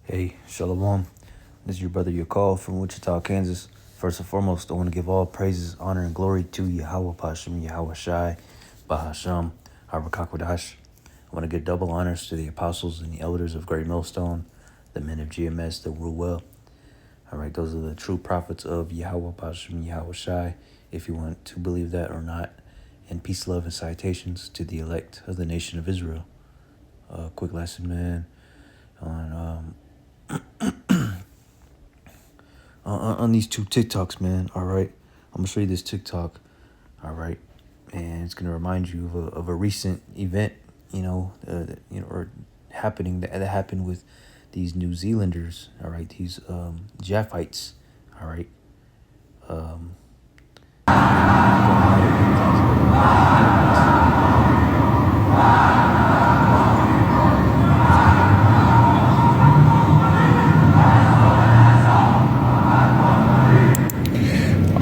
Hey, Shalom. This is your brother Yakal from Wichita, Kansas. First and foremost, I want to give all praises, honor, and glory to Yahweh Pashem, Yahweh Shai, Bahasham, Harvakakwadash. I want to give double honors to the apostles and the elders of Great Millstone, the men of GMS that rule well. All right, those are the true prophets of Yahweh Pashem, Yahweh Shai, if you want to believe that or not. And peace, love, and citations to the elect of the nation of Israel. Quick lesson, man, on these two TikToks, man. All right, I'm gonna show you this TikTok. All right, and it's gonna remind you of a recent event, or happening that happened with these New Zealanders. All right, these Japhites. All right.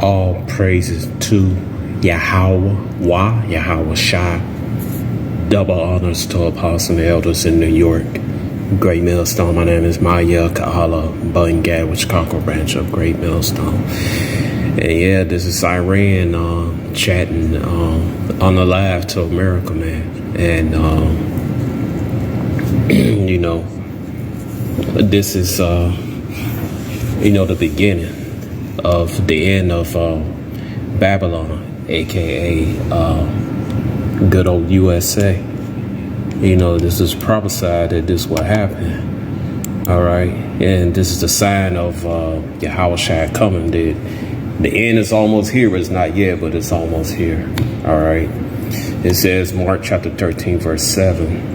All praises to Yahweh Shai. Double honors to Apostle and Elders in New York. Great Millstone. My name is Maya Kahala Bungat with Chicago branch of Great Millstone. And yeah, this is Irene chatting on the live to America, man. And this is the beginning of the end of Babylon, aka good old USA. This is prophesied that this will happen. All right, and this is the sign of Yahweh Shai coming. The end is almost here. It's not yet, but it's almost here. All right. It says Mark chapter 13, verse 7.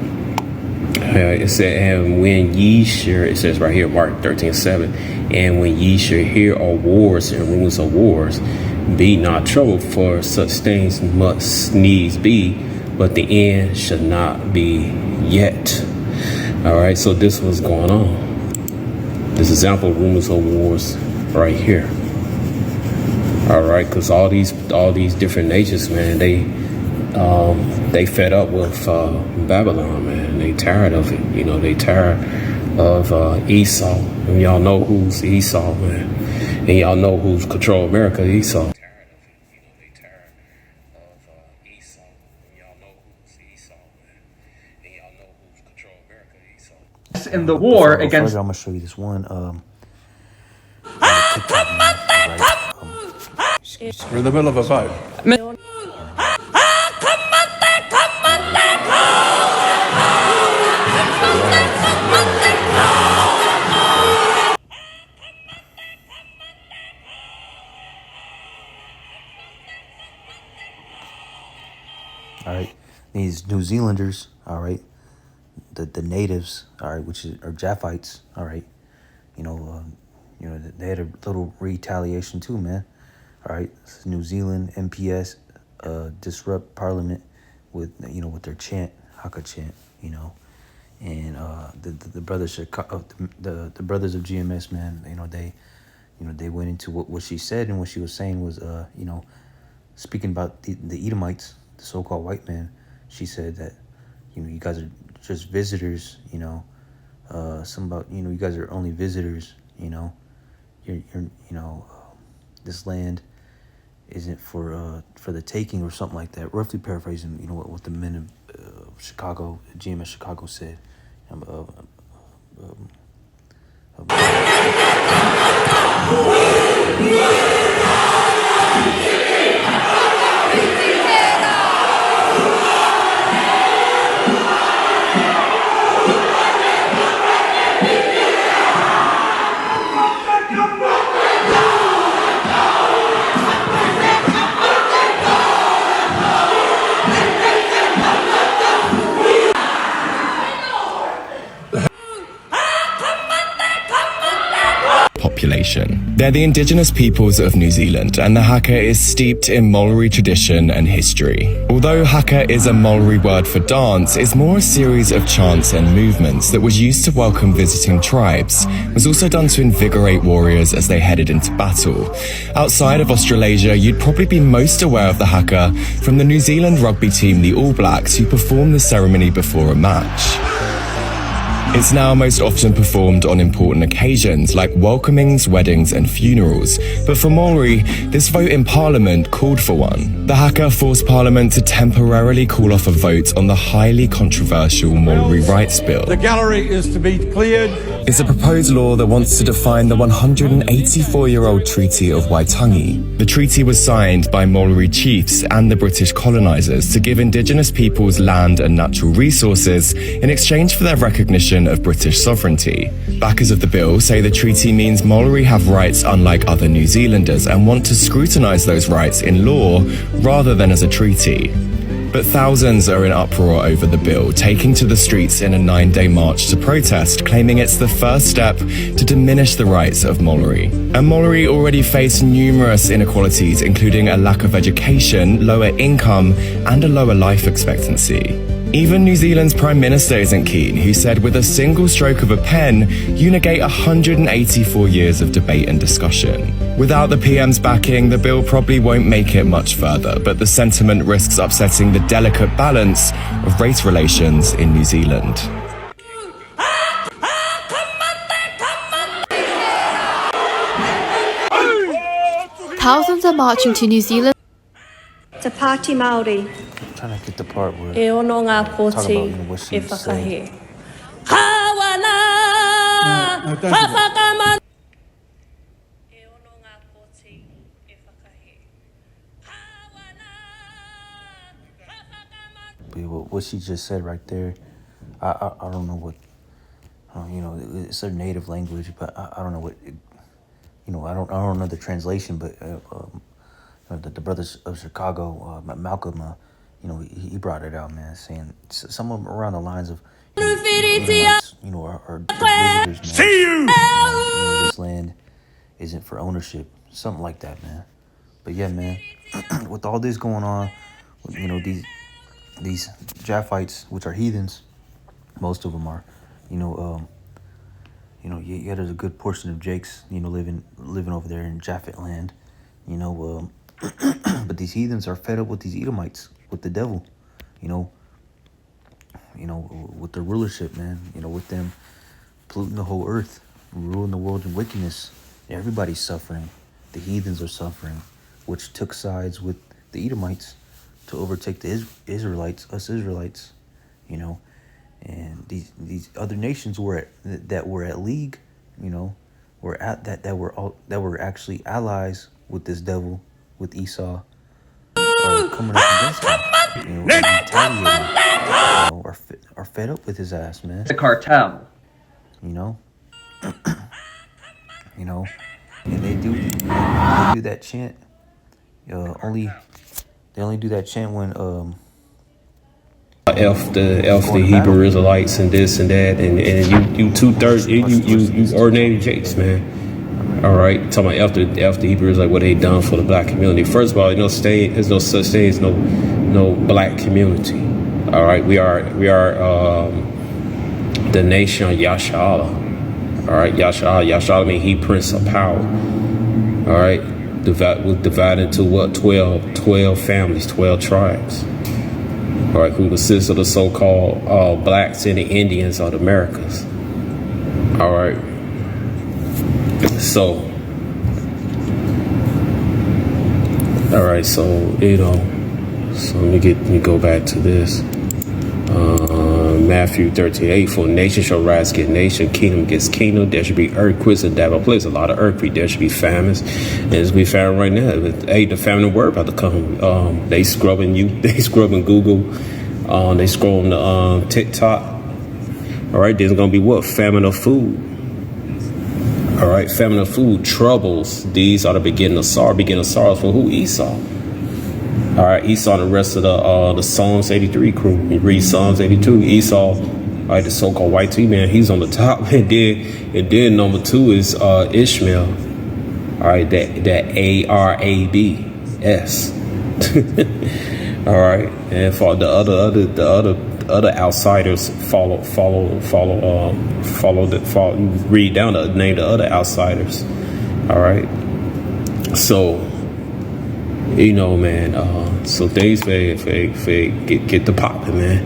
It said, and when ye shall, it says right here, Mark 13:7, and when ye shall hear of wars and rumors of wars, be not troubled, for such things must needs be, but the end shall not be yet. All right, so this was going on. This example of rumors of wars right here. All right, because all these different nations, man, they fed up with Babylon, man. They tired of it. They tired of Esau. And y'all know who's Esau, man. And y'all know who's control America, Esau. They tired of Esau. And y'all know who's Esau, man. And y'all know who's control America, Esau. In the war against... I'm going to show you this one. We're in the middle of a vote. All right, these New Zealanders, all right, the natives, all right, are Japhites, all right, they had a little retaliation too, man. All right, this is New Zealand MPS disrupt Parliament with their chant, HAKA chant, and the brothers the brothers of GMS, man, they went into what she said, and what she was saying was speaking about the Edomites, the so-called white man. She said that you guys are just visitors, some about you guys are only visitors, you're this land isn't for the taking or something like that. Roughly paraphrasing, what the men of Chicago, GMS Chicago said. Population. They're the indigenous peoples of New Zealand, and the HAKA is steeped in Maori tradition and history. Although HAKA is a Maori word for dance, it's more a series of chants and movements that was used to welcome visiting tribes. It was also done to invigorate warriors as they headed into battle. Outside of Australasia, you'd probably be most aware of the HAKA from the New Zealand rugby team, the All Blacks, who perform the ceremony before a match. It's now most often performed on important occasions like welcomings, weddings, and funerals. But for Maori, this vote in Parliament called for one. The HAKA forced Parliament to temporarily call off a vote on the highly controversial Maori Rights Bill. The gallery is to be cleared. It's a proposed law that wants to define the 184-year-old Treaty of Waitangi. The treaty was signed by Maori chiefs and the British colonisers to give Indigenous peoples land and natural resources in exchange for their recognition of British sovereignty. Backers of the bill say the treaty means Maori have rights unlike other New Zealanders and want to scrutinise those rights in law rather than as a treaty. But thousands are in uproar over the bill, taking to the streets in a 9-day march to protest, claiming it's the first step to diminish the rights of Maori. And Maori already face numerous inequalities, including a lack of education, lower income, and a lower life expectancy. Even New Zealand's Prime Minister isn't keen, who said with a single stroke of a pen, you negate 184 years of debate and discussion. Without the PM's backing, the bill probably won't make it much further, but the sentiment risks upsetting the delicate balance of race relations in New Zealand. Thousands are marching to New Zealand. Te Pāti Māori, I'm trying to get the part where e ono ngā talk pōti about, you know, what she e said. whakahe. Kawana, don't ka whakaman. E ono ngā pōti e whakahe. Kawana, ka whakaman. But what she just said right there, I don't know what, you know, it's their native language, but I don't know what, you know, I don't know the translation, but the brothers of Chicago, Malcolm, you know, he brought it out, man, saying some of them around the lines of, you know, are visitors, man. See you! You know, this land isn't for ownership, something like that, man. But yeah, man, with all this going on, you know, these Japhites, which are heathens, most of them are, yeah, there's a good portion of Jakes, you know, living over there in Japhet land, you know, but these heathens are fed up with these Edomites, with the devil, you know, with their rulership, man, you know, with them polluting the whole earth, ruling the world in wickedness. Everybody's suffering. The heathens are suffering, which took sides with the Edomites to overtake the Israelites, us Israelites, you know. And these other nations that were at league, you know, that were actually allies with this devil, with Esau, are coming up against him, you know, and retaliating, you know, are fed up with his ass, man. The cartel. You know, you know, and they do that chant. They only do that chant when F the Hebrew Israelites and this and that, and you 2/3 you ordinary Jakes, man. All right, talking about after Hebrews, like what they done for the black community. First of all, there's no such thing as no black community. All right, we are the nation of Yashala. All right, Yashala means he prince of power. All right, was divided into what 12 families, 12 tribes. All right, who consists of the so-called blacks and the Indians of the Americas. All right. So, all right, so, you know, so let me go back to this. Matthew 13:8, for nation shall rise against nation, kingdom against kingdom. There should be earthquakes and that place. A lot of earthquakes. There should be famines. And there's be famine right now. Hey, the famine word about to come. They scrubbing Google. They scrolling the TikTok. All right, there's gonna be what? Famine of food. All right, famine of food, troubles. These are the beginning of sorrow. Beginning of sorrows for who? Esau. All right, Esau and the rest of the Psalms 83 crew. You read Psalms 82. Esau, all right, the so-called white T man, he's on the top. And then number 2 is Ishmael. All right, that Arabs. All right, and for the other outsiders follow. Read down to name the other outsiders. All right, so you know, man. So things for get the popping, man.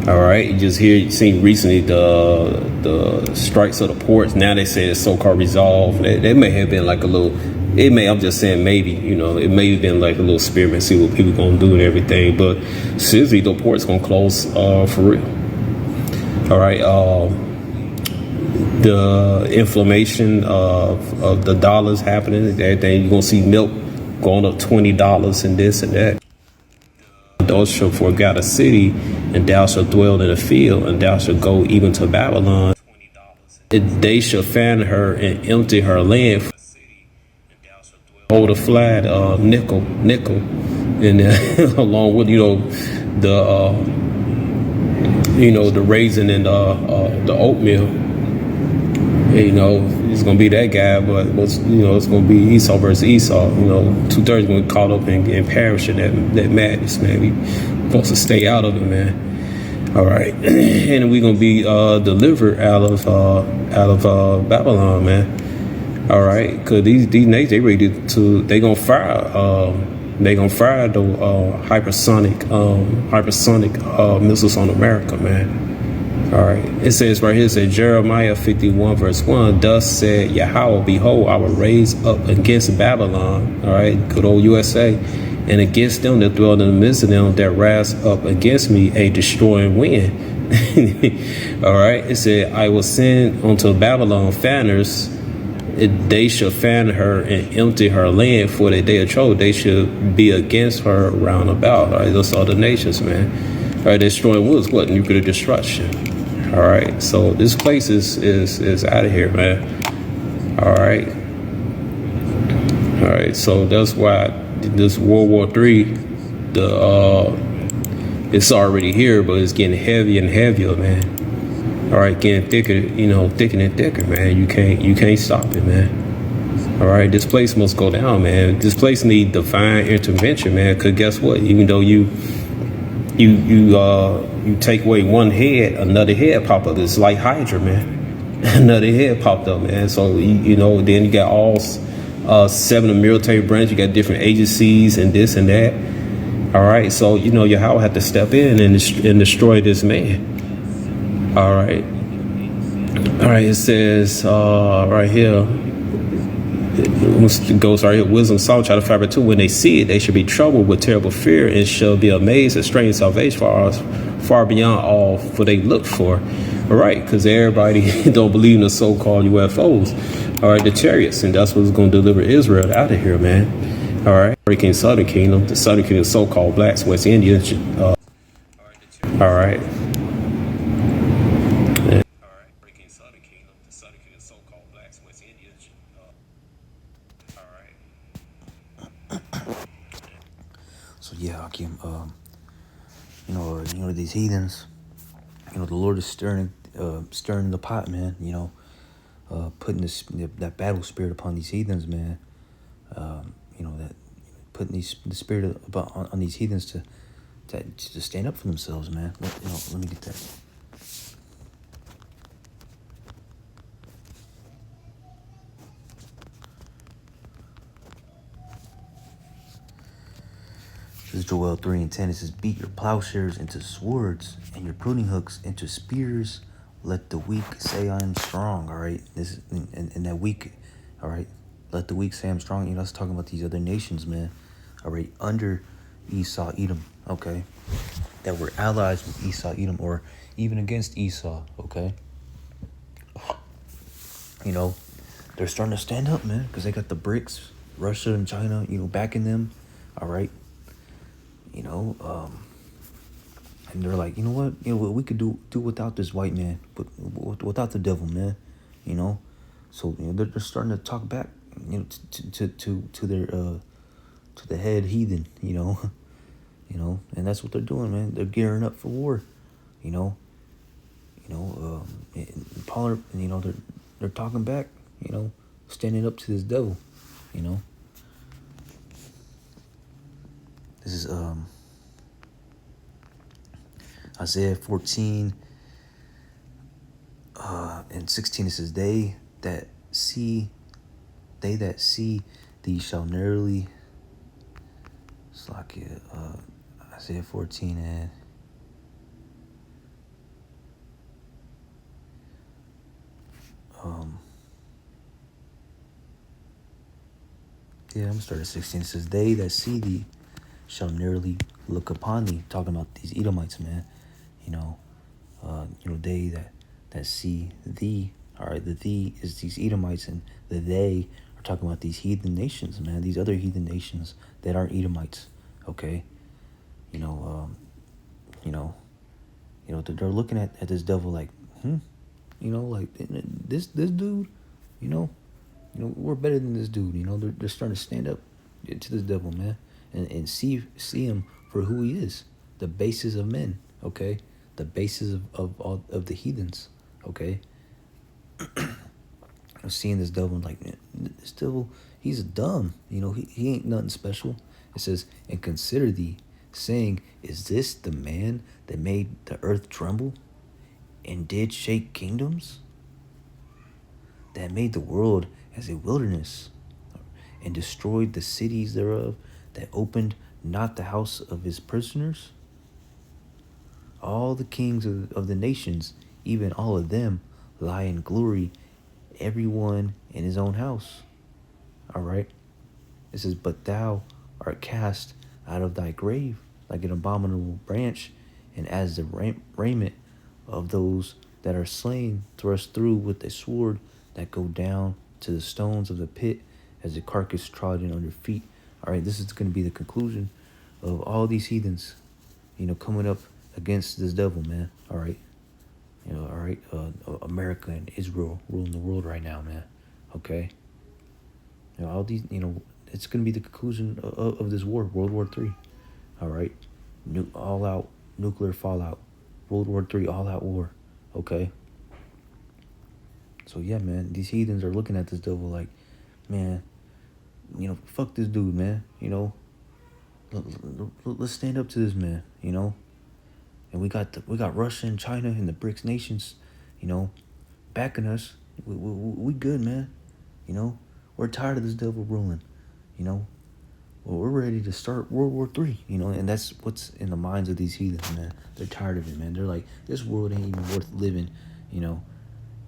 All right, you just seen recently the strikes of the ports. Now they say it's so-called resolved. That may have been like a little. It may. I'm just saying maybe. It may have been like a little experiment, see what people gonna do and everything. But seriously, the port's gonna close for real. All right. The inflammation of the dollars happening. Everything you're gonna see milk going up $20 and this and that. Thou shalt forget a city, and thou shalt dwell in a field, and thou shalt go even to Babylon. They shall fan her and empty her land. Hold a flat nickel, and along with the the raisin and the oatmeal. It's gonna be that guy, but it's gonna be Esau versus Esau. 2/3 gonna get caught up and perish in that madness, man. We supposed to stay out of it, man. All right, and we're gonna be delivered out of Babylon, man. All right, because these nations they gonna fire the hypersonic missiles on America, man. All right, it says right here, it says Jeremiah 51 verse 1, thus said Yahweh, behold, I will raise up against Babylon, all right, good old USA, and against them that dwell in the midst of them that rise up against me a destroying wind. All right, it said, I will send unto Babylon fanners, they shall fan her and empty her land for the day of trouble. They should be against her round about. All right, those are the nations, man. All right, destroying woods, what? Nuclear destruction. All right, so this place is out of here, man. All right, so that's why this World War III, it's already here, but it's getting heavier and heavier, man. All right, getting thicker, thicker and thicker, man. You can't stop it, man. All right, this place must go down, man. This place need divine intervention, man. Cause guess what? Even though you take away one head, another head pop up. It's like Hydra, man. Another head popped up, man. So then you got all 7 of the military branches. You got different agencies and this and that. All right, so Yahweh had to step in and destroy this man. All right. It says right here. It goes right here. Wisdom, Psalm chapter 5 verse 2. When they see it, they shall be troubled with terrible fear and shall be amazed at strange salvation far beyond all for they look for. All right, because everybody don't believe in the so-called UFOs. All right, the chariots, and that's what's going to deliver Israel out of here, man. All right, breaking Southern Kingdom. The Southern Kingdom, so-called blacks, West Indians. All right. So yeah, Hakim, these heathens, the Lord is stirring the pot, man. Putting that battle spirit upon these heathens, man. That putting the spirit on these heathens to stand up for themselves, man. Let me get that. This is Joel 3:10. It says, beat your plowshares into swords and your pruning hooks into spears. Let the weak say I am strong. All right. This is and that weak. All right. Let the weak say I'm strong. That's talking about these other nations, man. All right. Under Esau, Edom. Okay. That were allies with Esau, Edom, or even against Esau. Okay. They're starting to stand up, man, because they got the BRICS, Russia and China, backing them. All right. And they're like, what? We could do without this white man, but without the devil, man. So they're starting to talk back, to their to the head heathen, and that's what they're doing, man. They're gearing up for war, and Pollard, they're talking back, standing up to this devil, This is Isaiah 14 and 16. It says, they that see thee shall narrowly. It's like Isaiah 14 and Yeah, I'm gonna start at 16. It says, "They that see thee shall nearly look upon thee." Talking about these Edomites, man. They that see thee. All right, the thee is these Edomites, and the they are talking about these heathen nations, man. These other heathen nations that aren't Edomites. Okay, you know, they're looking at this devil like, like this dude, we're better than this dude. They're starting to stand up to this devil, man, and see him for who he is, the basis of men. Okay, the basis of all of the heathens. Okay, I'm seeing this devil like, man, this devil, he's dumb. He ain't nothing special. It says, "And consider thee, saying, is this the man that made the earth tremble and did shake kingdoms? That made the world as a wilderness and destroyed the cities thereof, that opened not the house of his prisoners? All the kings of the nations, even all of them, lie in glory, every one in his own house." All right. It says, "But thou art cast out of thy grave like an abominable branch, and as the raiment of those that are slain, thrust through with a sword, that go down to the stones of the pit, as a carcass trodden under feet." All right, this is going to be the conclusion of all these heathens, coming up against this devil, man. All right. America and Israel ruling the world right now, man. Okay. All these, it's going to be the conclusion of this war, World War III. All right. All out nuclear fallout. World War III, all out war. Okay. So, yeah, man, these heathens are looking at this devil like, man, fuck this dude, man. Let's stand up to this man, And we got Russia and China and the BRICS nations, backing us. We good, man. We're tired of this devil ruling. We're ready to start World War III. And that's what's in the minds of these heathens, man. They're tired of it, man. They're like, this world ain't even worth living.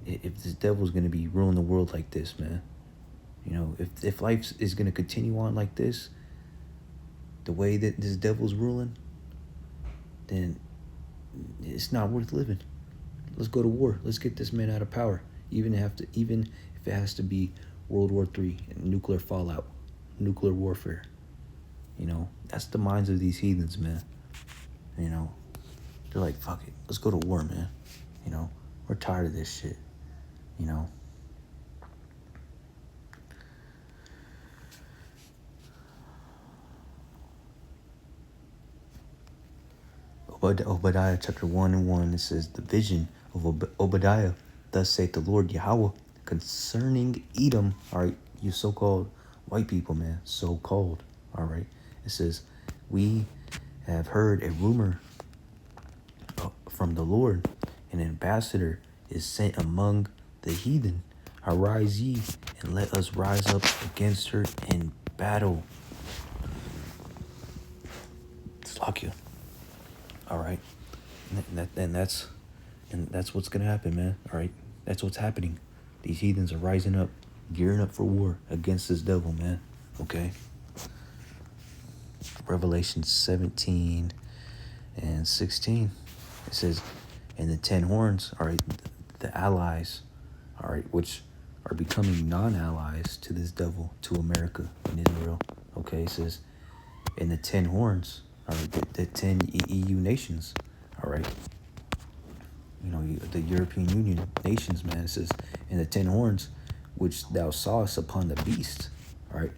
If this devil's gonna be ruling the world like this, man. If life is gonna continue on like this, the way that this devil's ruling, then it's not worth living. Let's go to war. Let's get this man out of power. Even if it has to be World War III and nuclear fallout, nuclear warfare. That's the minds of these heathens, man. They're like, fuck it. Let's go to war, man. We're tired of this shit. Obadiah chapter 1:1, it says, "The vision of Obadiah, thus saith the Lord Yahweh, concerning Edom." All right, you so-called white people, man, so-called. All right, it says, "We have heard a rumor from the Lord, an ambassador is sent among the heathen. Arise ye, and let us rise up against her in battle." Slakia. All right, and that's what's gonna happen, man. All right, that's what's happening. These heathens are rising up, gearing up for war against this devil, man. Okay. Revelation 17 and 16. It says, "And the 10 horns," all right, the allies, all right, which are becoming non-allies to this devil, to America and Israel. Okay, it says, "And the 10 horns," all right, the 10 EU nations, all right, the European Union nations, man. It says, "And the 10 horns which thou sawest upon the beast," all right,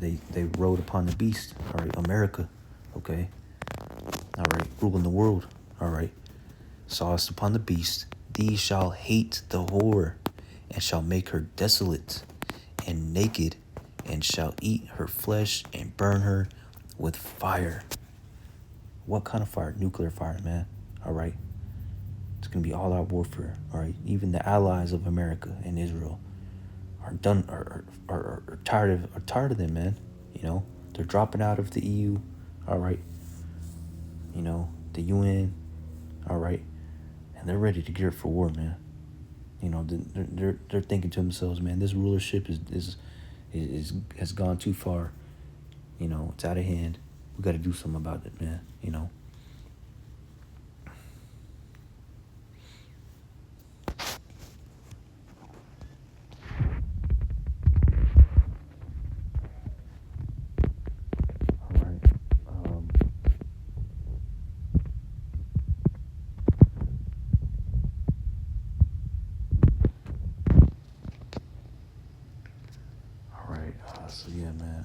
they rode upon the beast, all right, America, okay, all right, ruling the world, all right, "sawest upon the beast, these shall hate the whore, and shall make her desolate and naked, and shall eat her flesh and burn her with fire." What kind of fire? Nuclear fire, man. All right. It's going to be all-out warfare. All right. Even the allies of America and Israel are tired of them, man. They're dropping out of the EU. All right. The UN. All right. And they're ready to gear up for war, man. You know, they're thinking to themselves, man, this rulership has gone too far. You know, it's out of hand. We got to do something about it, man. You know.